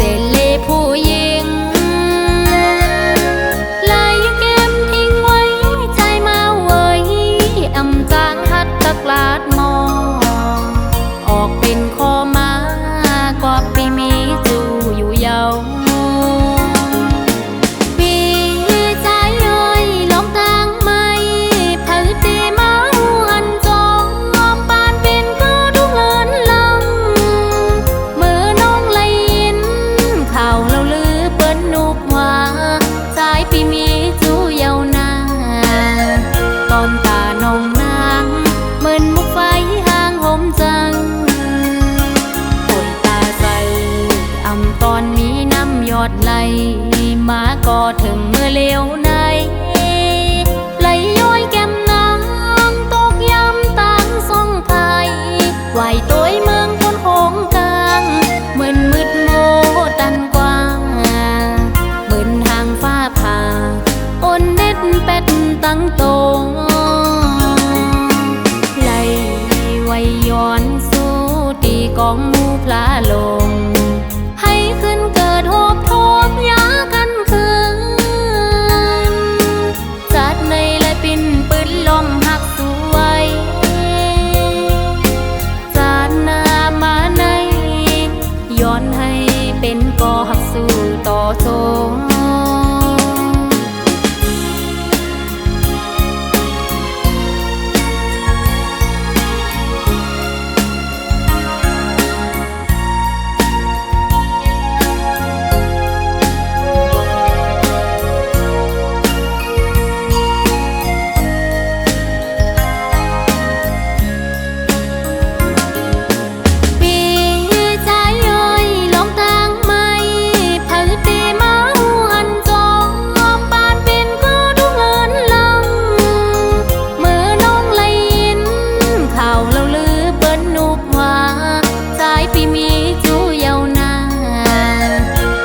เศษเล่ผู้หญิงลายเกมทิ้งไว้ใจมาเว้ยอำจางหัดตะกลาดมองออกเป็นคอมากว่าปีมีจูอยู่เยาปีใจเอ้ยลองตั้งไม่เผยตีมาหันจองงอมปานเป็นก็ทุกเลินลำเมื่อน้องเลยยินข่าวเราลือเปิ้นนุกว่าสายปีมีจูเยานาตอนตาน้องนางเหมือนมุกไฟห่างห่มจังตอนมีน้ำยอดไหลมาก็ถึงเมื่อเลี้ยวในไหลย้อยแก้มนางตกย้ำตั้งทรงไทยไหวตัวเมืองคนโขงกลางเหมือนมืดโมตันกว้างเหมือนทางฟ้าผ่าอ่อนเด็ดเป็ดตั้งโตไหลไวย้อนสู้ตีกองมูพลาลงขึ้นเกิดโหบโทบยากันคืนจัดในและปินปืนลมหักสวยจัดหน้ามาในย้อนให้เป็นก่อหักสู้ต่อโซ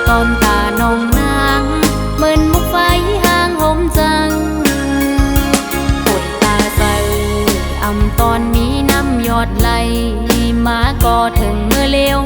ตอนตาน้องนางเหมือนมุกไฟห่างห่มจังปวดตาใสตอนมีน้ำยอดไหลมาก็ถึงเมื่อเลี้ยว